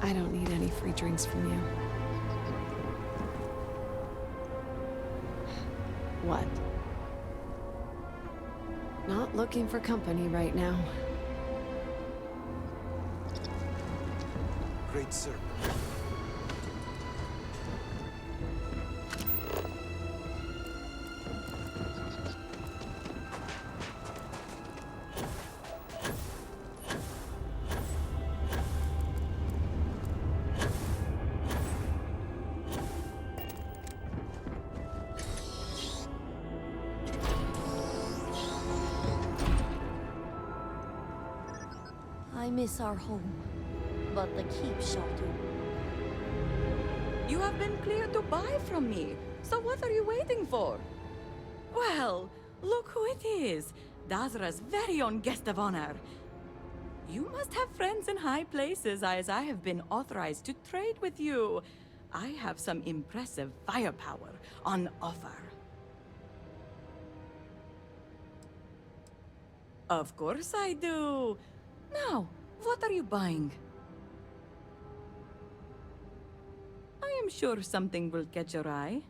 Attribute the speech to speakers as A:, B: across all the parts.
A: I don't need any free drinks from you. What? Not looking for company right now.
B: Great sir.
C: I miss our home, but the keep shall do.
D: You have been cleared to buy from me, so what are you waiting for? Well, look who it is, Dazra's very own guest of honor. You must have friends in high places, as I have been authorized to trade with you. I have some impressive firepower on offer. Of course I do. Now, what are you buying? I am sure something will catch your eye.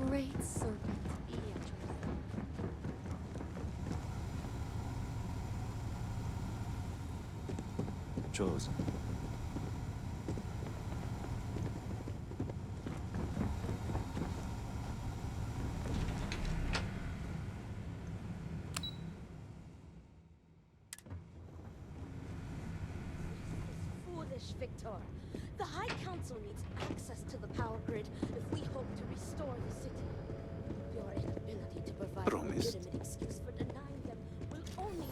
C: Great serpent, Beatrice.
B: Chosen.
C: Foolish, Victor. The High Council needs access to the power grid if we hope to restore the city. Your inability to provide a
B: Promised.
C: legitimate excuse for denying them will only...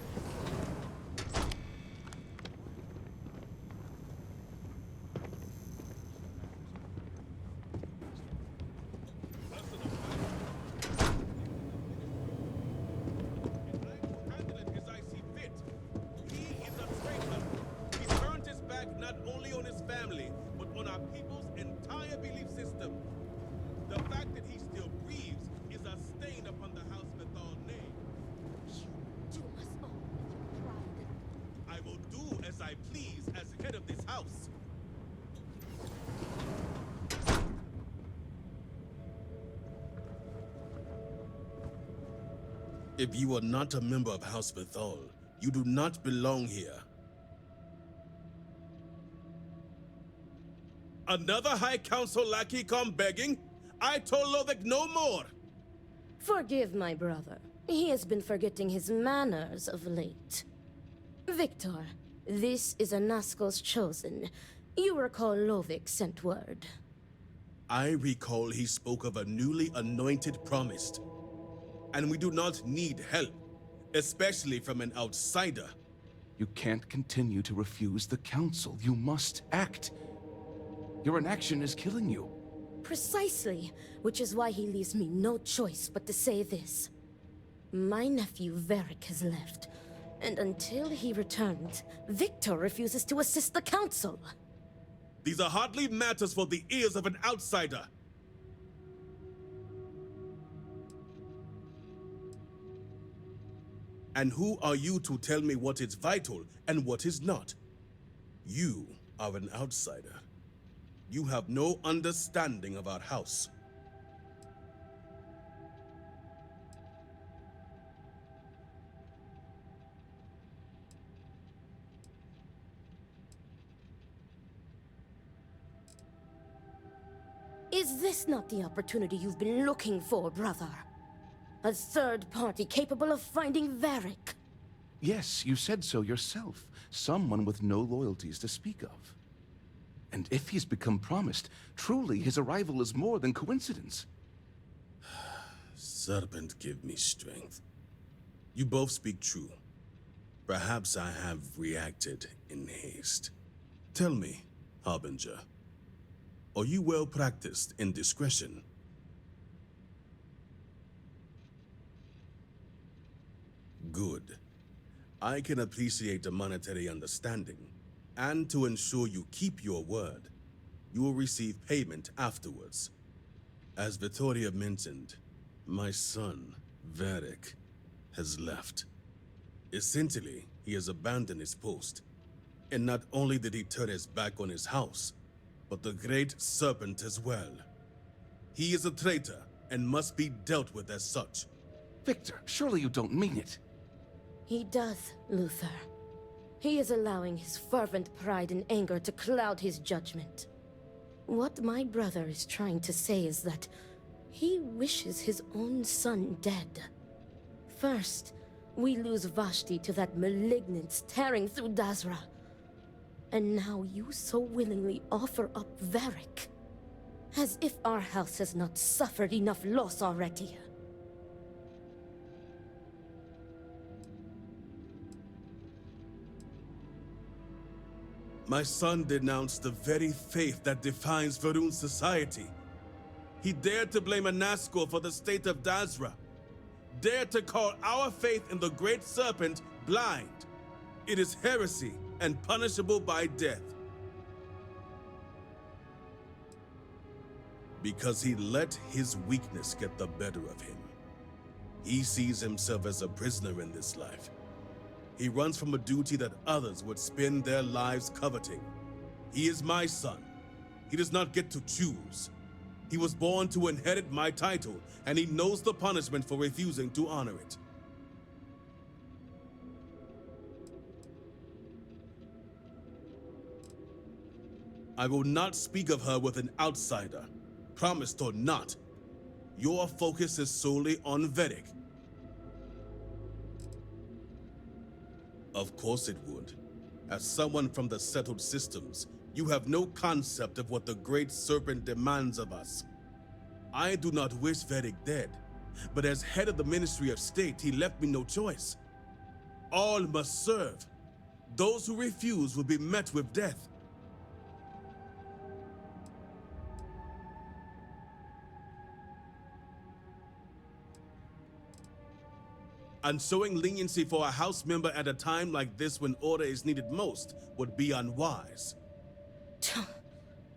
E: Handle it as I see fit. He is a traitor. He turned his back not only on his family, but on our people's entire belief system. The fact that he still breathes is a stain upon the House Bethal name.
C: You do us all with your pride.
E: I will do as I please as head of this house. If you are not a member of House Bethal, you do not belong here. Another High Council lackey come begging? I told Lovick no more!
C: Forgive my brother. He has been forgetting his manners of late. Victor, this is a Nazgul's chosen. You recall Lovick sent word.
E: I recall he spoke of a newly anointed promised. And we do not need help, especially from an outsider.
F: You can't continue to refuse the council. You must act. Your inaction is killing you.
C: Precisely, which is why he leaves me no choice but to say this. My nephew Varric has left, and until he returns, Victor refuses to assist the council.
E: These are hardly matters for the ears of an outsider. And who are you to tell me what is vital and what is not? You are an outsider. You have no understanding of our house.
C: Is this not the opportunity you've been looking for, brother? A third party capable of finding Varric?
F: Yes, you said so yourself. Someone with no loyalties to speak of. And if he's become promised, truly his arrival is more than coincidence.
E: Serpent, give me strength. You both speak true. Perhaps I have reacted in haste. Tell me, Harbinger, are you well practiced in discretion? Good. I can appreciate the monetary understanding, and to ensure you keep your word, you will receive payment afterwards. As Vittoria mentioned, my son, Varric, has left. Essentially, he has abandoned his post. And not only did he turn his back on his house, but the Great Serpent as well. He is a traitor and must be dealt with as such.
F: Victor, surely you don't mean it.
C: He does, Luther. He is allowing his fervent pride and anger to cloud his judgment. What my brother is trying to say is that he wishes his own son dead. First, we lose Vashti to that malignance tearing through Dazra. And now you so willingly offer up Varric. As if our house has not suffered enough loss already.
E: My son denounced the very faith that defines Varun's society. He dared to blame Anasco for the state of Dazra. Dared to call our faith in the Great Serpent blind. It is heresy and punishable by death. Because he let his weakness get the better of him. He sees himself as a prisoner in this life. He runs from a duty that others would spend their lives coveting. He is my son. He does not get to choose. He was born to inherit my title, and he knows the punishment for refusing to honor it. I will not speak of her with an outsider, promised or not. Your focus is solely on Varric. Of course it would. As someone from the settled systems, you have no concept of what the Great Serpent demands of us. I do not wish Varric dead, but as head of the Ministry of State, he left me no choice. All must serve. Those who refuse will be met with death. And showing leniency for a house member at a time like this when order is needed most would be unwise.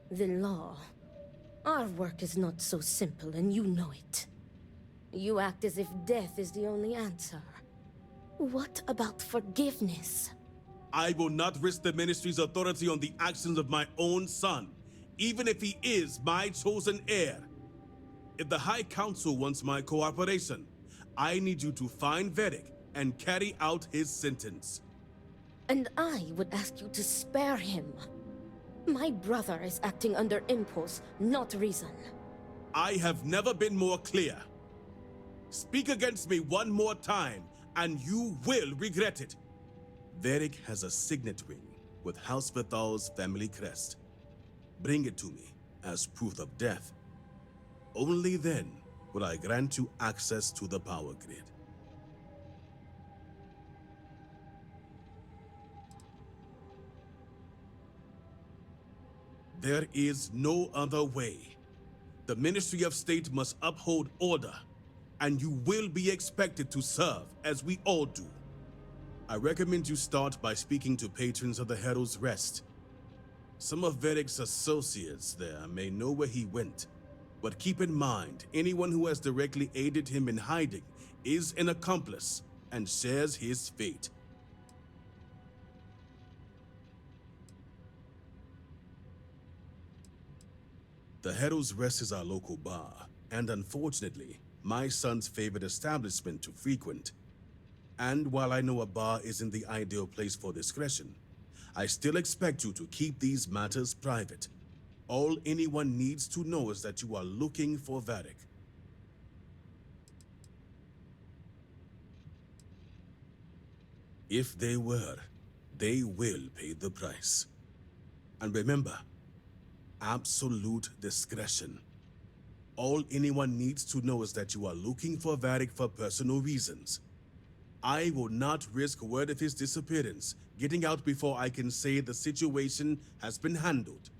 C: The law. Our work is not so simple, and you know it. You act as if death is the only answer. What about forgiveness?
E: I will not risk the ministry's authority on the actions of my own son, even if he is my chosen heir. If the High Council wants my cooperation, I need you to find Varric and carry out his sentence.
C: And I would ask you to spare him. My brother is acting under impulse, not reason.
E: I have never been more clear. Speak against me one more time, and you will regret it. Varric has a signet ring with House Vithal's family crest. Bring it to me as proof of death. Only then will I grant you access to the power grid. There is no other way. The Ministry of State must uphold order, and you will be expected to serve, as we all do. I recommend you start by speaking to patrons of the Herald's Rest. Some of Varric's associates there may know where he went, but keep in mind, anyone who has directly aided him in hiding is an accomplice and shares his fate. The Herald's Rest is our local bar, and unfortunately, my son's favorite establishment to frequent. And while I know a bar isn't the ideal place for discretion, I still expect you to keep these matters private. All anyone needs to know is that you are looking for Varric. If they were, they will pay the price. And remember, absolute discretion. All anyone needs to know is that you are looking for Varric for personal reasons. I will not risk word of his disappearance getting out before I can say the situation has been handled.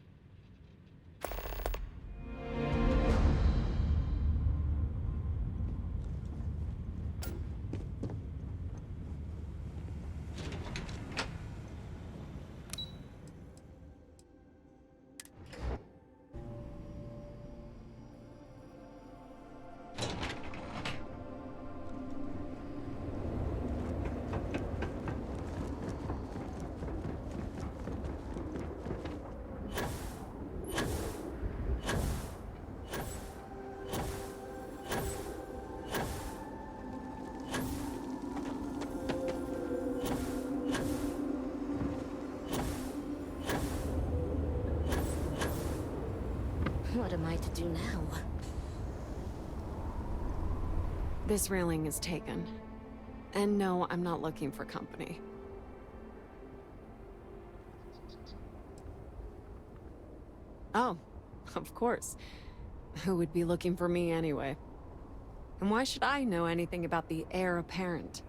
C: What am I to do now?
A: This railing is taken. And no, I'm not looking for company. Oh, of course. Who would be looking for me anyway? And why should I know anything about the heir apparent?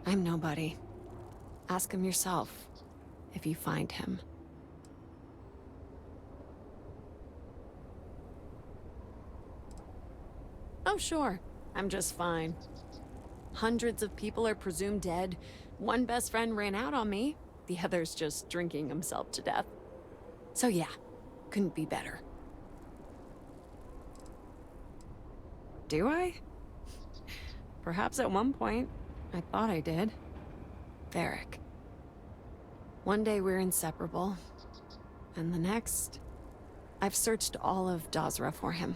A: I'm nobody. Ask him yourself, if you find him. Oh, sure. I'm just fine. Hundreds of people are presumed dead. One best friend ran out on me. The other's just drinking himself to death. So yeah, couldn't be better. Do I? Perhaps at one point, I thought I did. Varric. One day we're inseparable. And the next, I've searched all of Dazra for him.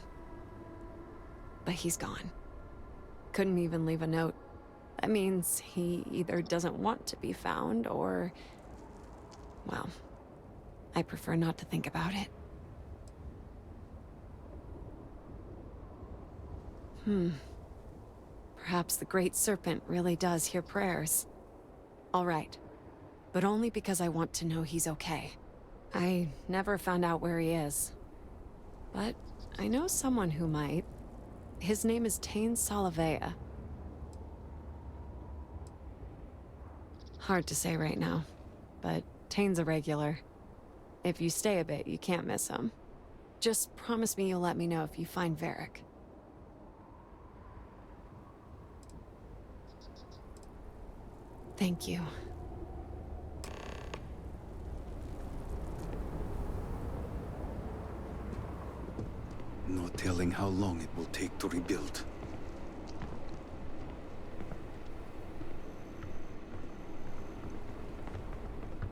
A: But he's gone. Couldn't even leave a note. That means he either doesn't want to be found or... well, I prefer not to think about it. Perhaps the Great Serpent really does hear prayers. All right. But only because I want to know he's okay. I never found out where he is. But I know someone who might. His name is Tain Salavea. Hard to say right now, but Tain's a regular. If you stay a bit, you can't miss him. Just promise me you'll let me know if you find Varric. Thank you.
B: No telling how long it will take to rebuild.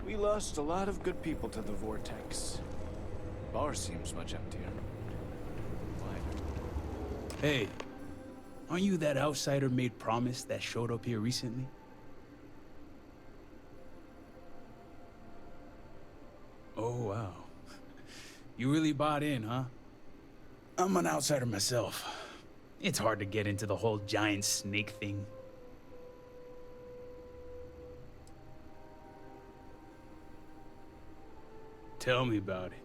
G: We lost a lot of good people to the Vortex. Bar seems much emptier. Why?
H: Hey, aren't you that outsider made promise that showed up here recently? Oh, wow. You really bought in, huh? I'm an outsider myself. It's hard to get into the whole giant snake thing. Tell me about it.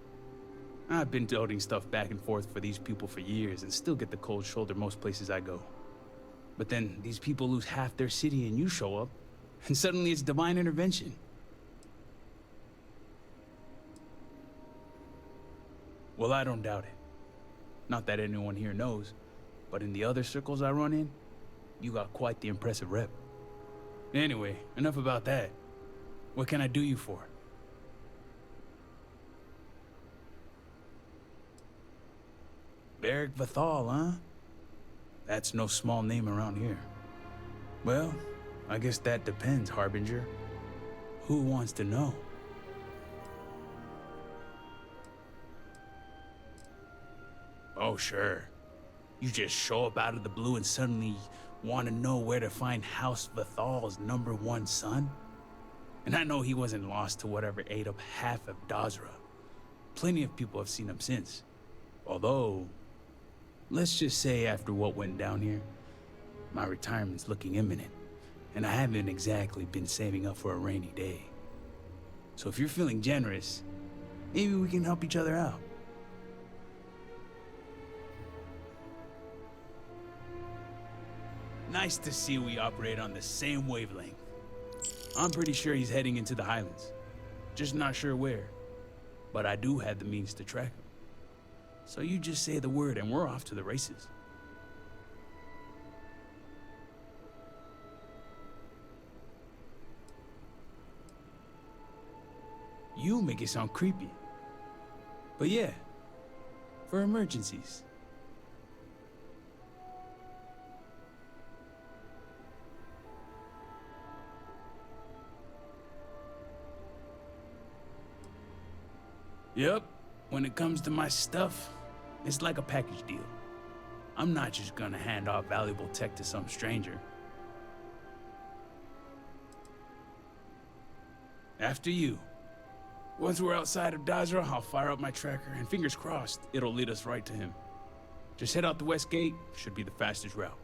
H: I've been toting stuff back and forth for these people for years and still get the cold shoulder most places I go. But then these people lose half their city and you show up, and suddenly it's divine intervention. Well, I don't doubt it. Not that anyone here knows, but in the other circles I run in, you got quite the impressive rep. Anyway, enough about that. What can I do you for? Varric Vathal, huh? That's no small name around here. Well, I guess that depends, Harbinger. Who wants to know? Oh, sure. You just show up out of the blue and suddenly want to know where to find House Vathal's #1 son? And I know he wasn't lost to whatever ate up half of Dazra. Plenty of people have seen him since. Although, let's just say after what went down here, my retirement's looking imminent, and I haven't exactly been saving up for a rainy day. So if you're feeling generous, maybe we can help each other out. Nice to see we operate on the same wavelength. I'm pretty sure he's heading into the Highlands. Just not sure where. But I do have the means to track him. So you just say the word and we're off to the races. You make it sound creepy. But yeah, for emergencies. Yep, when it comes to my stuff, it's like a package deal. I'm not just gonna hand off valuable tech to some stranger. After you. Once we're outside of Dazra, I'll fire up my tracker, and fingers crossed, it'll lead us right to him. Just head out the west gate, should be the fastest route.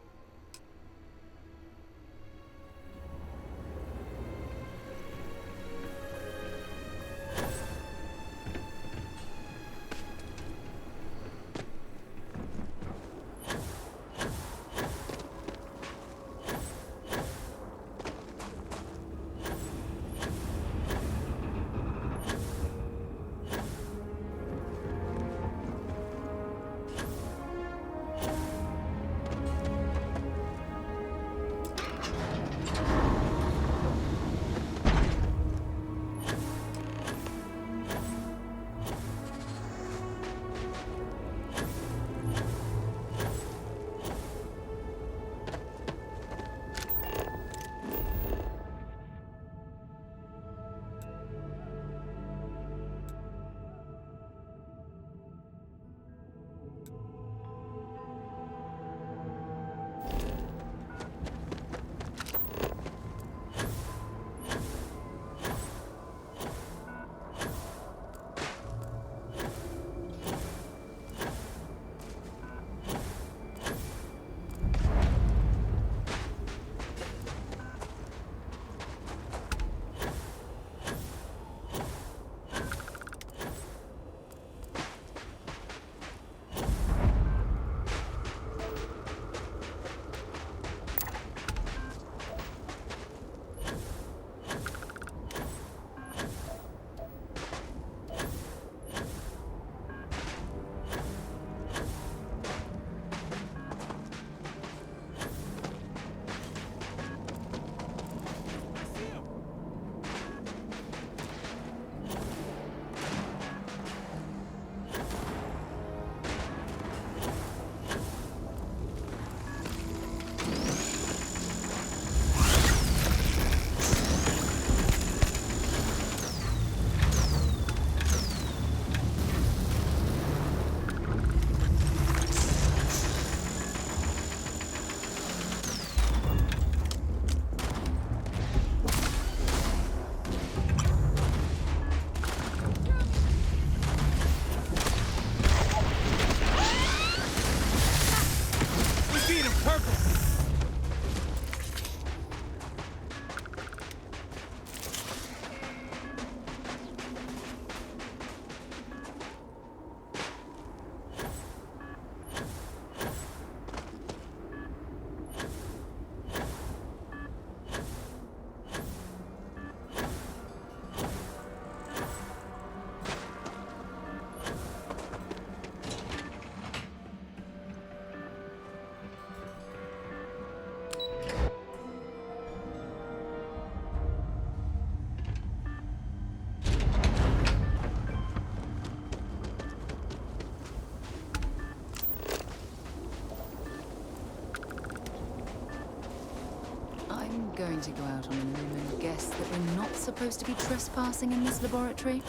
I: I'm going to go out on a limb and guess that we're not supposed to be trespassing in this laboratory.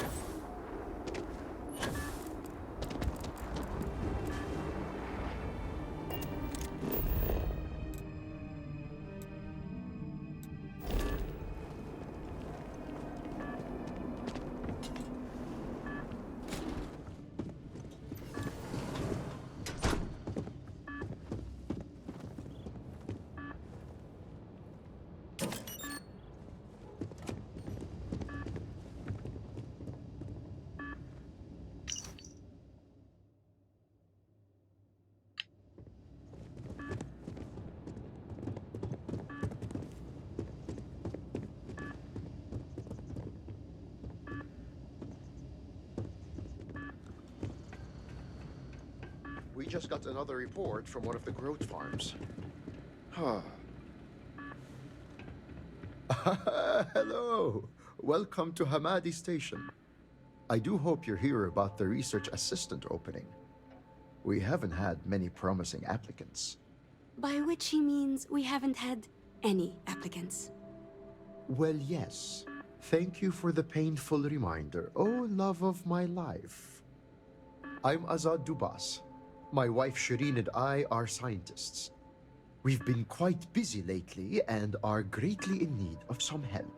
J: We just got another report from one of the growth farms. Hello! Welcome to Hamadi Station. I do hope you're here about the research assistant opening. We haven't had many promising applicants.
A: By which he means we haven't had any applicants.
J: Well, yes. Thank you for the painful reminder. Oh, love of my life. I'm Azad Dubas. My wife Shireen and I are scientists. We've been quite busy lately and are greatly in need of some help.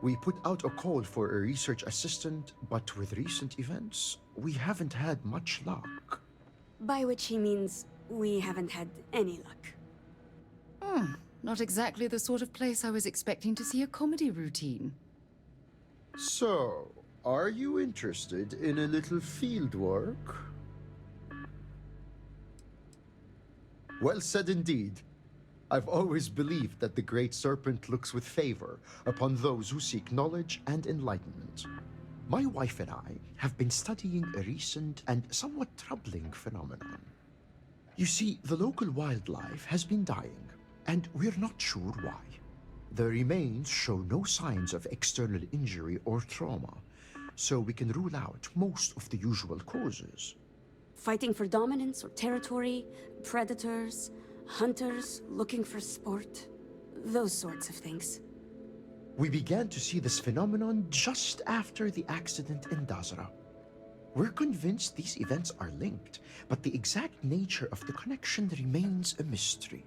J: We put out a call for a research assistant, but with recent events, we haven't had much luck.
A: By which he means we haven't had any luck.
I: Not exactly the sort of place I was expecting to see a comedy routine.
J: So, are you interested in a little field work? Well said indeed. I've always believed that the Great Serpent looks with favor upon those who seek knowledge and enlightenment. My wife and I have been studying a recent and somewhat troubling phenomenon. You see, the local wildlife has been dying, and we're not sure why. The remains show no signs of external injury or trauma, so we can rule out most of the usual causes.
A: Fighting for dominance or territory, predators, hunters looking for sport, those sorts of things.
J: We began to see this phenomenon just after the accident in Dazra. We're convinced these events are linked, but the exact nature of the connection remains a mystery.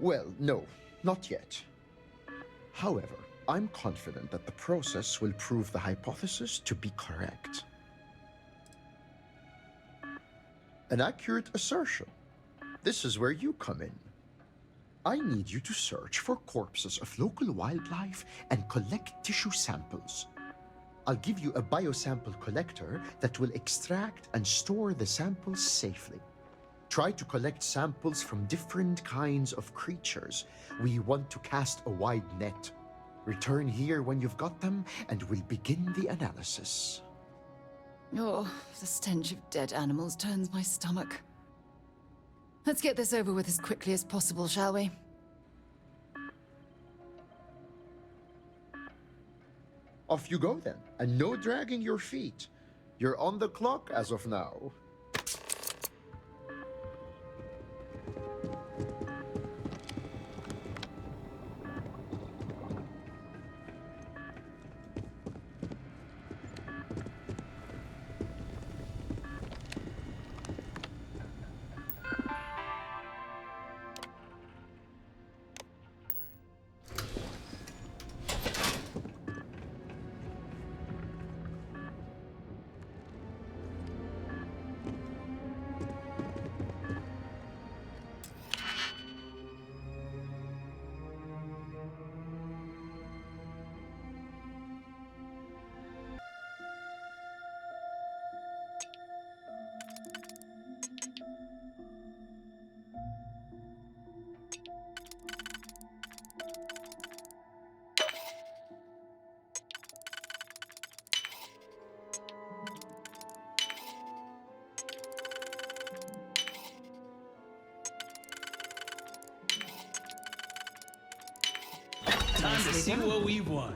J: Well, no, not yet. However, I'm confident that the process will prove the hypothesis to be correct. An accurate assertion. This is where you come in. I need you to search for corpses of local wildlife and collect tissue samples. I'll give you a biosample collector that will extract and store the samples safely. Try to collect samples from different kinds of creatures. We want to cast a wide net. Return here when you've got them, and we'll begin the analysis.
I: Oh, the stench of dead animals turns my stomach. Let's get this over with as quickly as possible, shall we?
J: Off you go then, and no dragging your feet. You're on the clock as of now.
H: Time to see what we won.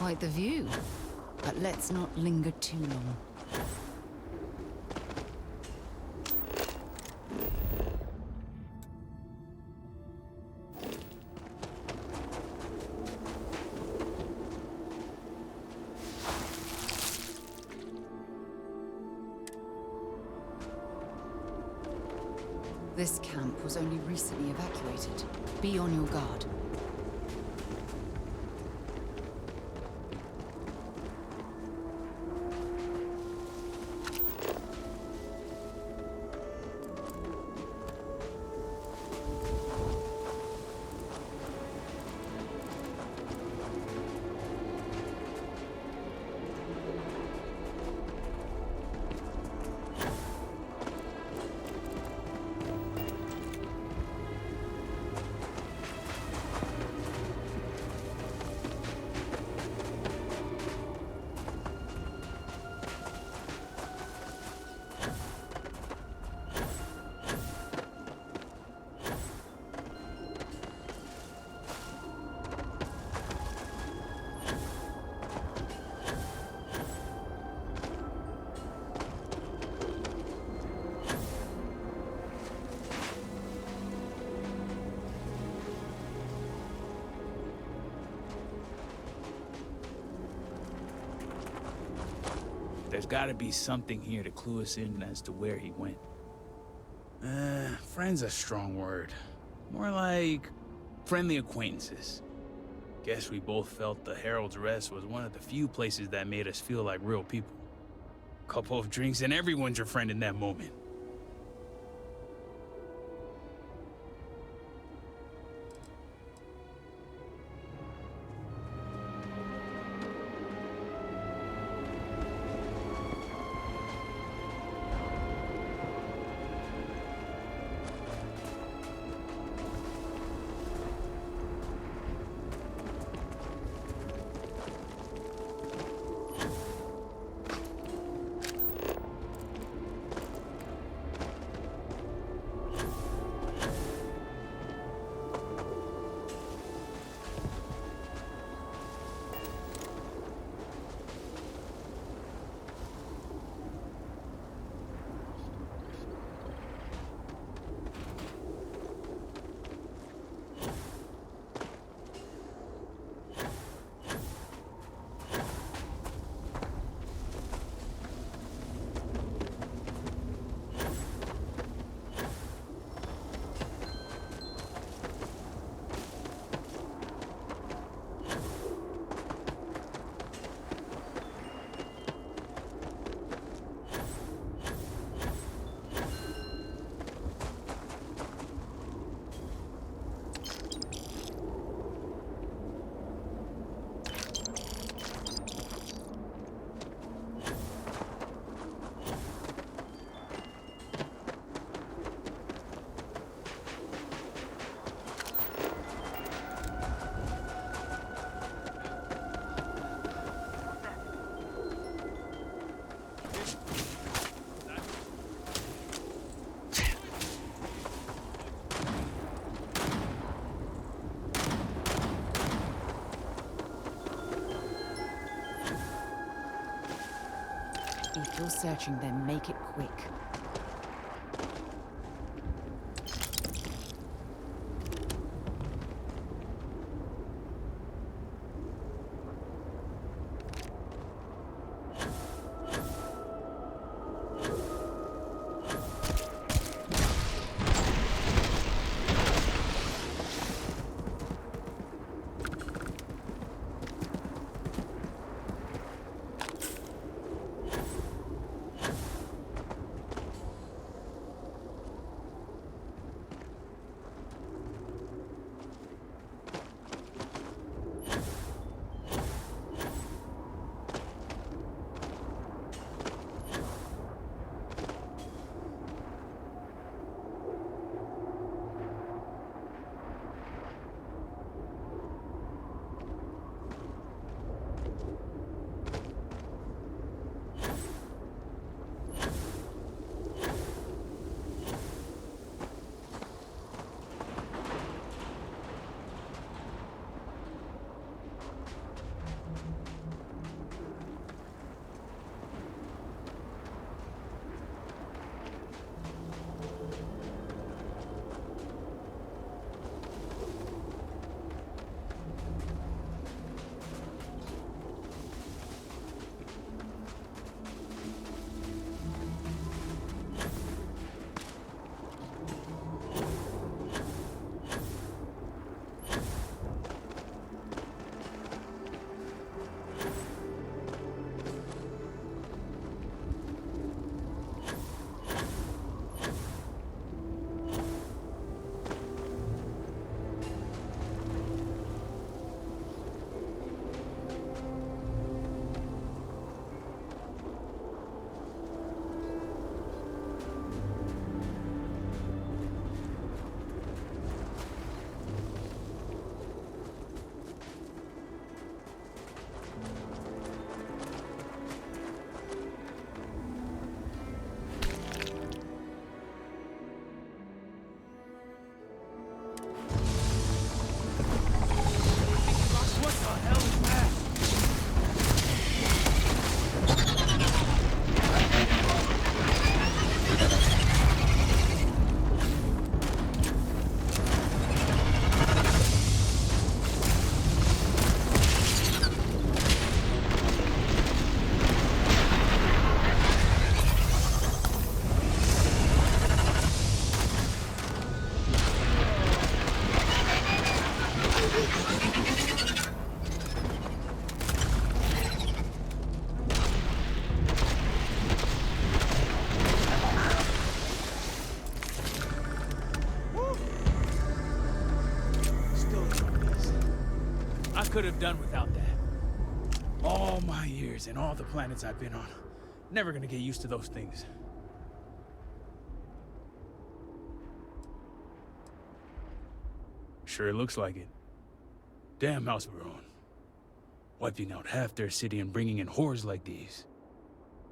I: quite the view. But let's not linger too long. This camp was only recently evacuated. Be on your guard.
H: There's gotta be something here to clue us in as to where he went. Friend's a strong word. More like friendly acquaintances. Guess we both felt the Herald's Rest was one of the few places that made us feel like real people. Couple of drinks and everyone's your friend in that moment.
I: If you're searching, then make it quick.
H: could have done without that. All my years and all the planets I've been on. Never gonna get used to those things. Sure looks like it. Damn House Baron. Wiping out half their city and bringing in horrors like these.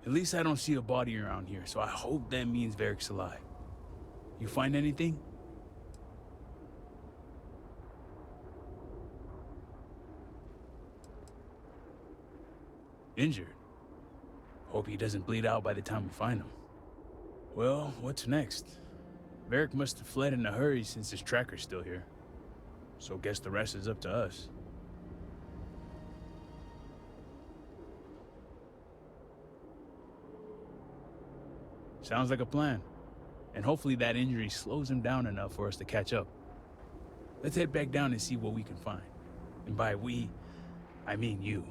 H: At least I don't see a body around here, so I hope that means Varric's alive. You find anything? Injured? Hope he doesn't bleed out by the time we find him. Well, what's next? Varric must have fled in a hurry since his tracker's still here. So guess the rest is up to us. Sounds like a plan. And hopefully that injury slows him down enough for us to catch up. Let's head back down and see what we can find. And by we, I mean you.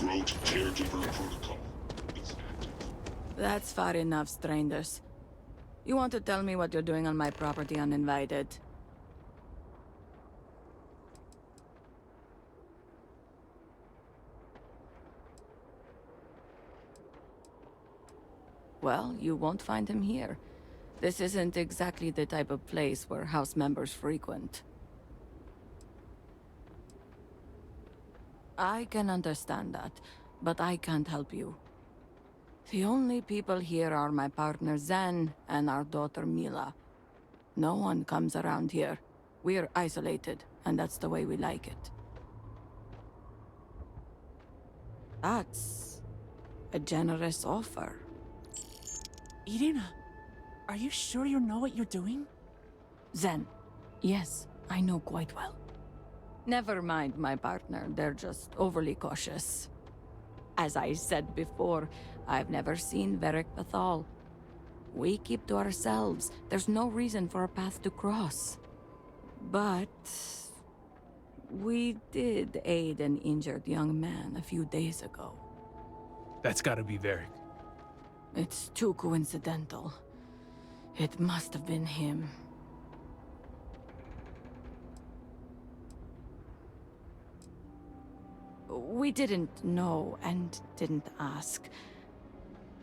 K: Road caregiver protocol is active.
D: That's far enough, strangers. You want to tell me what you're doing on my property uninvited? Well, you won't find him here. This isn't exactly the type of place where house members frequent. I can understand that, but I can't help you. The only people here are my partner Zen and our daughter Mila. No one comes around here. We're isolated, and that's the way we like it. That's a generous offer.
L: Irina, are you sure you know what you're doing?
A: Zen, yes, I know quite well.
D: Never mind my partner, they're just overly cautious. As I said before, I've never seen Varric Bethal. We keep to ourselves. There's no reason for a path to cross. But we did aid an injured young man a few days ago.
H: That's gotta be Varric.
D: It's too coincidental. It must have been him. We didn't know and didn't ask.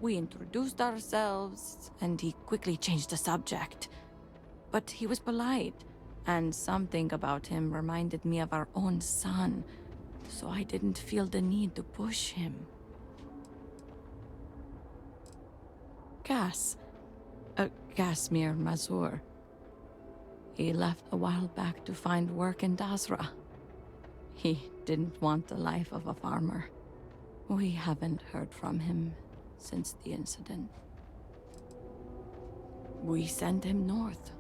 D: We introduced ourselves, and he quickly changed the subject. But he was polite, and something about him reminded me of our own son, so I didn't feel the need to push him. Casimir Mazur. He left a while back to find work in Dasra. He didn't want the life of a farmer. We haven't heard from him since the incident. We sent him north.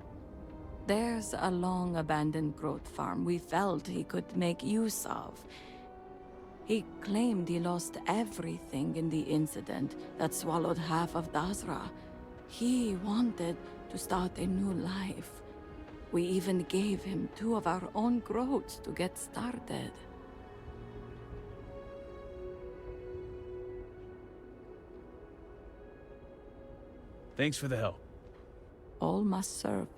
D: There's a long-abandoned growth farm we felt he could make use of. He claimed he lost everything in the incident that swallowed half of Dasra. He wanted to start a new life. We even gave him 2 of our own groats to get started.
H: Thanks for the help.
D: All must serve.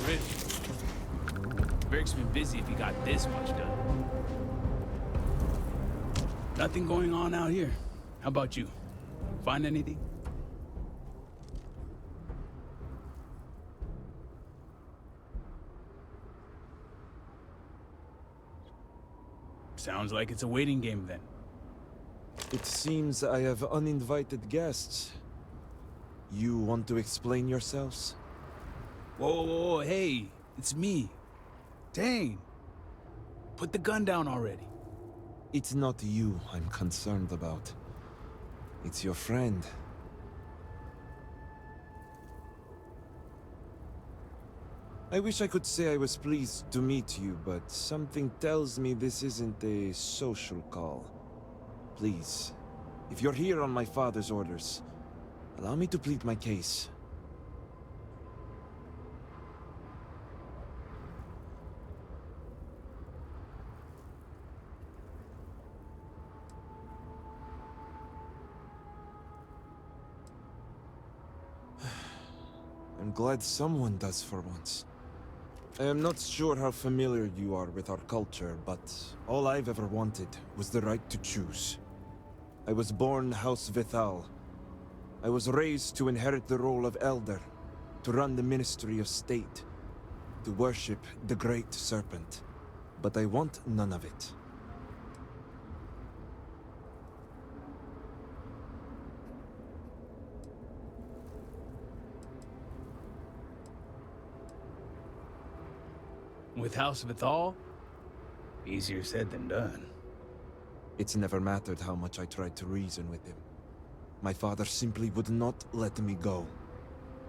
H: Really? Varric's been busy if he got this much done. Nothing going on out here. How about you? Find anything? Sounds like it's a waiting game then.
M: It seems I have uninvited guests. You want to explain yourselves?
H: Whoa, hey, it's me. Dang. Put the gun down already.
M: It's not you I'm concerned about. It's your friend. I wish I could say I was pleased to meet you, but something tells me this isn't a social call. Please, if you're here on my father's orders, allow me to plead my case. I'm glad someone does for once. I am not sure how familiar you are with our culture, but all I've ever wanted was the right to choose. I was born House Vithal. I was raised to inherit the role of Elder, to run the Ministry of State, to worship the Great Serpent. But I want none of it.
H: With House Vithal? Easier said than done.
M: It's never mattered how much I tried to reason with him. My father simply would not let me go.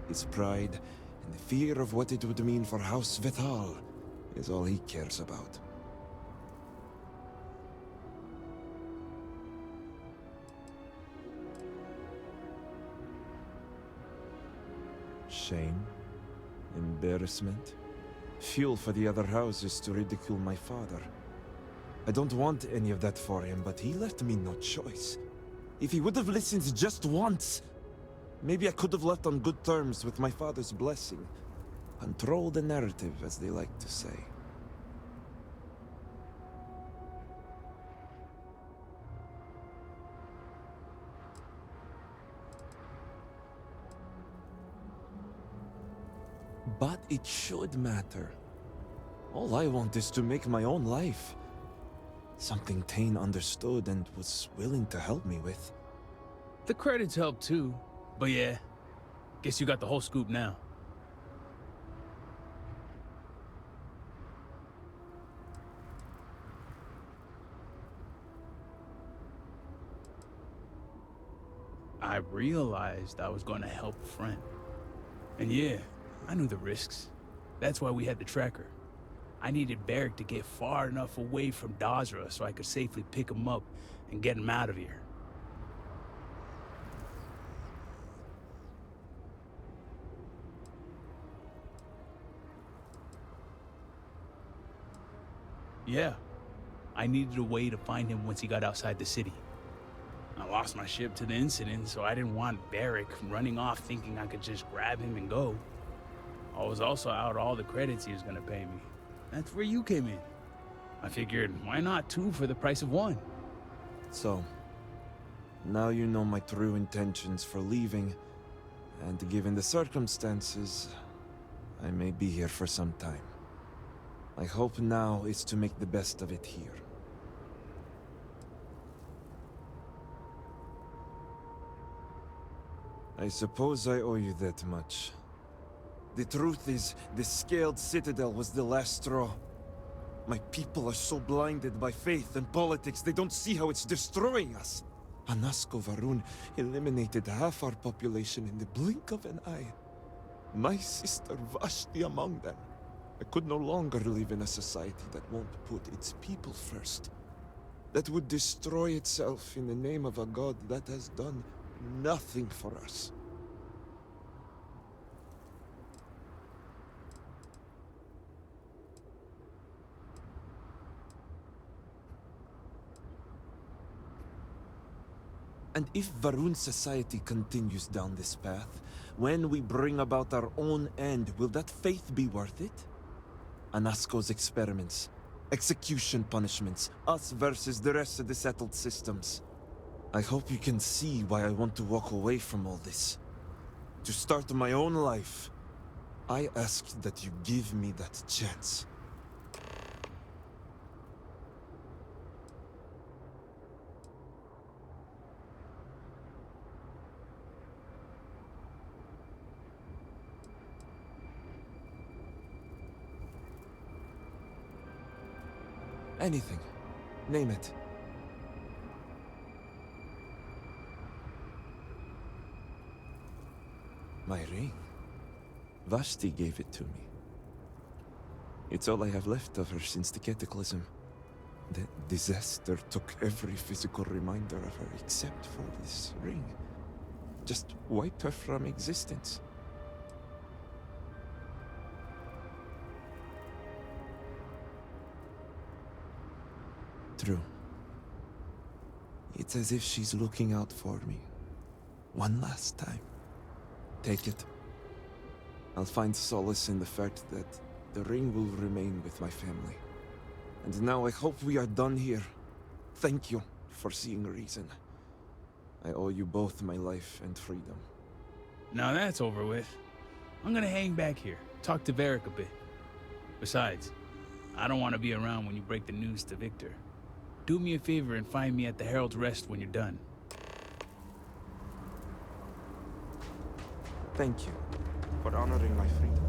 M: His pride and the fear of what it would mean for House Vithal is all he cares about. Shame? Embarrassment? Fuel for the other houses to ridicule my father. I don't want any of that for him, but he left me no choice. If he would have listened just once, maybe I could have left on good terms with my father's blessing. Control the narrative, as they like to say. But it should matter. All I want is to make my own life. Something Tane understood and was willing to help me with.
H: The credits help too. But yeah, guess you got the whole scoop now. I realized I was going to help a friend. And yeah, I knew the risks. That's why we had the tracker. I needed Barrick to get far enough away from Dazra so I could safely pick him up and get him out of here. Yeah, I needed a way to find him once he got outside the city. I lost my ship to the incident, so I didn't want Barrick running off thinking I could just grab him and go. I was also out all the credits he was gonna pay me. That's where you came in. I figured, why not two for the price of one?
M: So, now you know my true intentions for leaving, and given the circumstances, I may be here for some time. My hope now is to make the best of it here. I suppose I owe you that much. The truth is, the Scaled Citadel was the last straw. My people are so blinded by faith and politics, they don't see how it's destroying us. Anasko Varun eliminated half our population in the blink of an eye. My sister Vashti among them. I could no longer live in a society that won't put its people first. That would destroy itself in the name of a god that has done nothing for us. And if Varun society continues down this path, when we bring about our own end, will that faith be worth it? Anasco's experiments, execution punishments, us versus the rest of the settled systems. I hope you can see why I want to walk away from all this. To start my own life. I ask that you give me that chance. Anything. Name it. My ring. Vashti gave it to me. It's all I have left of her since the cataclysm. The disaster took every physical reminder of her except for this ring. Just wiped her from existence. True. It's as if she's looking out for me. One last time. Take it. I'll find solace in the fact that the ring will remain with my family. And now I hope we are done here. Thank you for seeing reason. I owe you both my life and freedom.
H: Now that's over with. I'm gonna hang back here, talk to Varric a bit. Besides, I don't want to be around when you break the news to Victor. Do me a favor and find me at the Herald's Rest when you're done.
M: Thank you for honoring my freedom.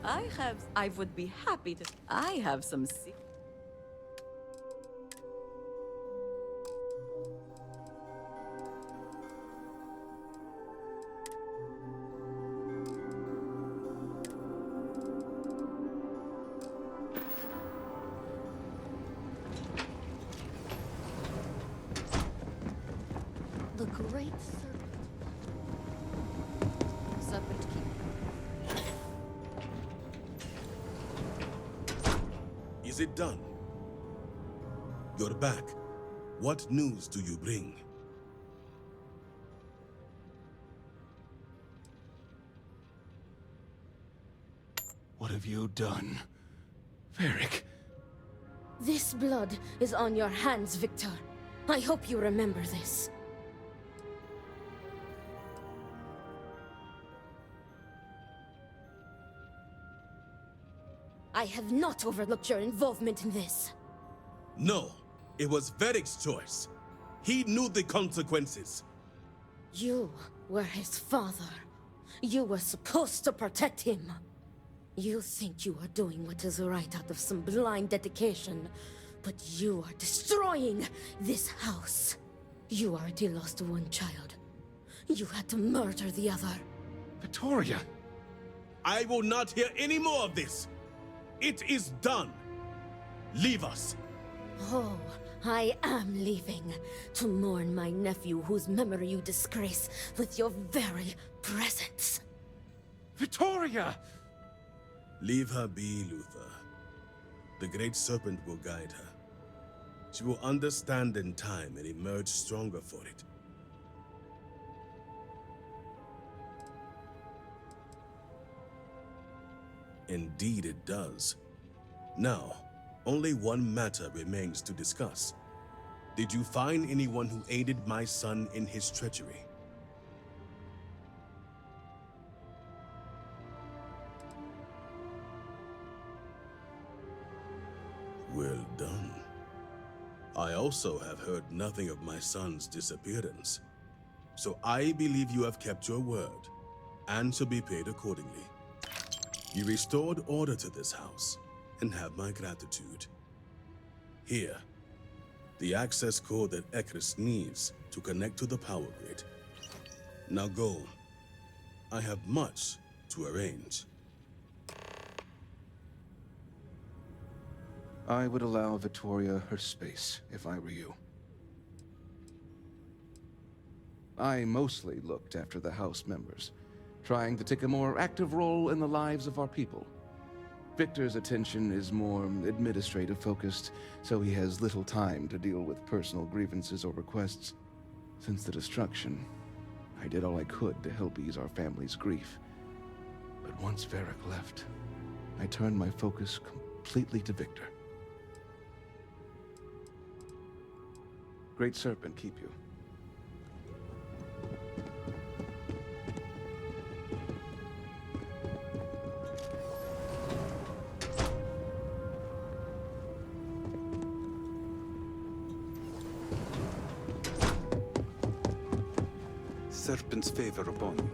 D: I would be happy to. I have some.
C: The great serpent keeper.
E: Is it done? You're back. What news do you bring?
F: What have you done? Varric.
C: This blood is on your hands, Victor. I hope you remember this. I have not overlooked your involvement in this.
E: No, it was Varric's choice. He knew the consequences.
C: You were his father. You were supposed to protect him. You think you are doing what is right out of some blind dedication, but you are destroying this house. You already lost one child. You had to murder the other.
F: Victoria!
E: I will not hear any more of this. It is done. Leave us.
C: Oh, I am leaving to mourn my nephew whose memory you disgrace with your very presence.
F: Victoria!
E: Leave her be, Luther. The Great Serpent will guide her. She will understand in time and emerge stronger for it. Indeed it does. Now, only one matter remains to discuss. Did you find anyone who aided my son in his treachery? Well done. I also have heard nothing of my son's disappearance. So I believe you have kept your word, and shall be paid accordingly. You restored order to this house, and have my gratitude. Here, the access code that Ekris needs to connect to the power grid. Now go. I have much to arrange.
F: I would allow Victoria her space, if I were you. I mostly looked after the House members, trying to take a more active role in the lives of our people. Victor's attention is more administrative-focused, so he has little time to deal with personal grievances or requests. Since the destruction, I did all I could to help ease our family's grief. But once Varric left, I turned my focus completely to Victor. Great Serpent keep you.
B: Serpent's favor upon you.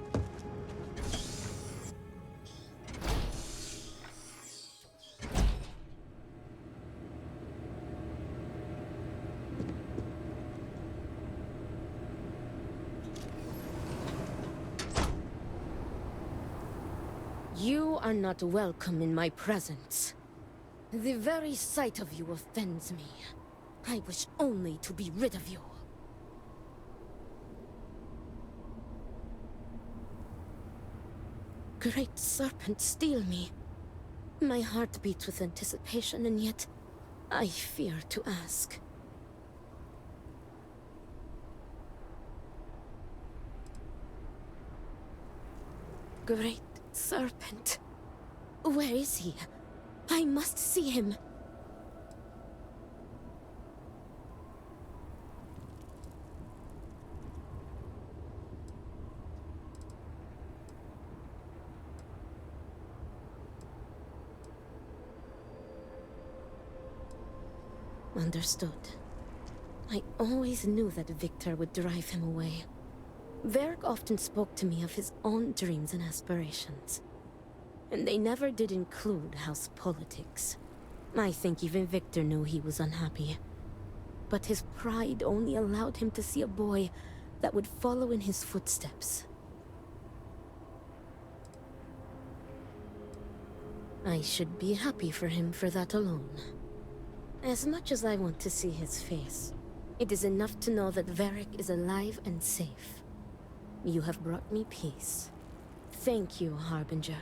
C: You are not welcome in my presence. The very sight of you offends me. I wish only to be rid of you. Great Serpent, steal me. My heart beats with anticipation, and yet I fear to ask. Great Serpent. Where is he? I must see him. Understood. I always knew that Victor would drive him away. Varric often spoke to me of his own dreams and aspirations. And they never did include house politics. I think even Victor knew he was unhappy. But his pride only allowed him to see a boy that would follow in his footsteps. I should be happy for him for that alone. As much as I want to see his face, it is enough to know that Varric is alive and safe. You have brought me peace. Thank you, Harbinger.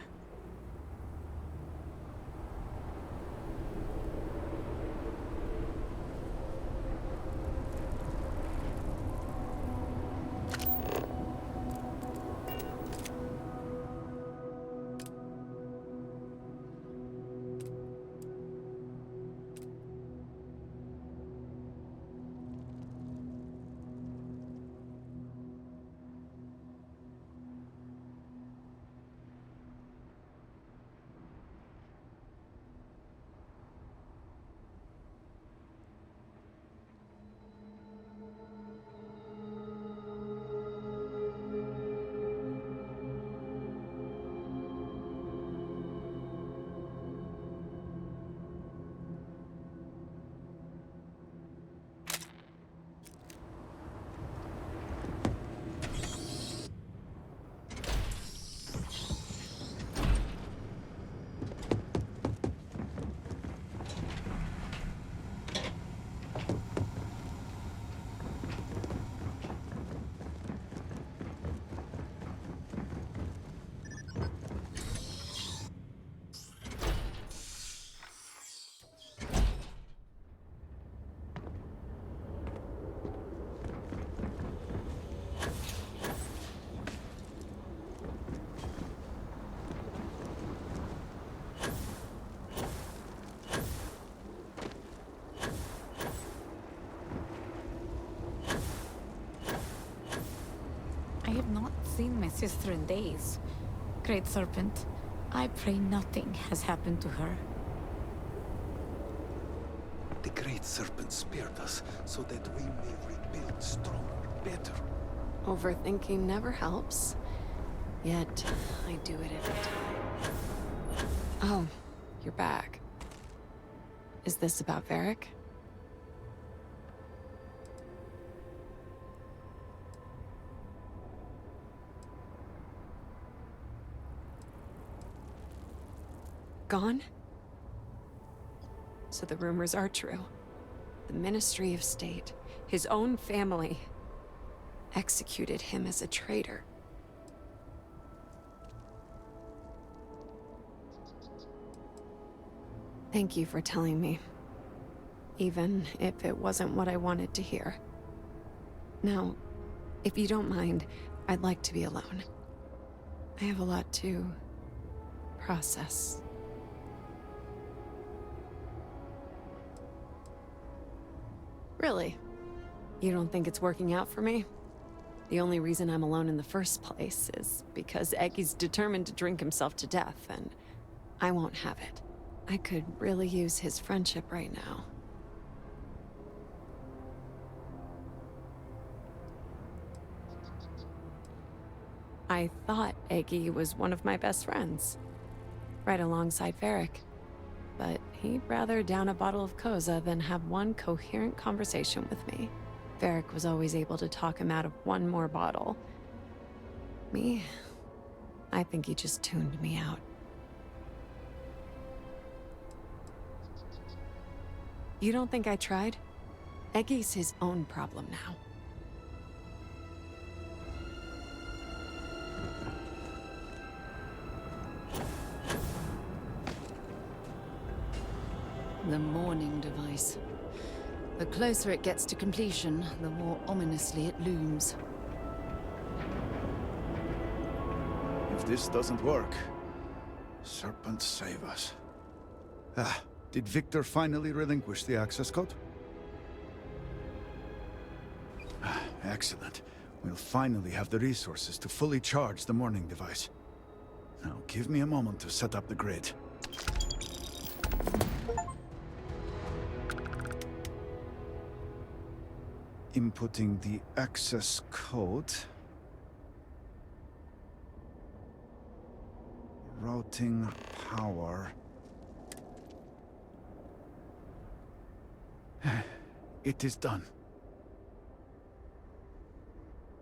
N: I have not seen my sister in days. Great Serpent, I pray nothing has happened to her.
B: The Great Serpent spared us so that we may rebuild stronger, better.
A: Overthinking never helps. Yet, I do it every time. Oh, you're back. Is this about Varric? Gone? So the rumors are true. The Ministry of State, his own family, executed him as a traitor. Thank you for telling me. Even if it wasn't what I wanted to hear. Now, if you don't mind, I'd like to be alone. I have a lot to process. Really? You don't think it's working out for me? The only reason I'm alone in the first place is because Eggy's determined to drink himself to death, and I won't have it. I could really use his friendship right now. I thought Eggy was one of my best friends, right alongside Varric. But he'd rather down a bottle of Koza than have one coherent conversation with me. Varric was always able to talk him out of one more bottle. Me? I think he just tuned me out. You don't think I tried? Eggy's his own problem now.
I: The mourning device. The closer it gets to completion, the more ominously it looms.
O: If this doesn't work, Serpent save us. Ah, did Victor finally relinquish the access code? Ah, excellent. We'll finally have the resources to fully charge the mourning device. Now give me a moment to set up the grid. Inputting the access code. routing power. It is done.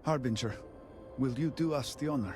O: Harbinger, will you do us the honor?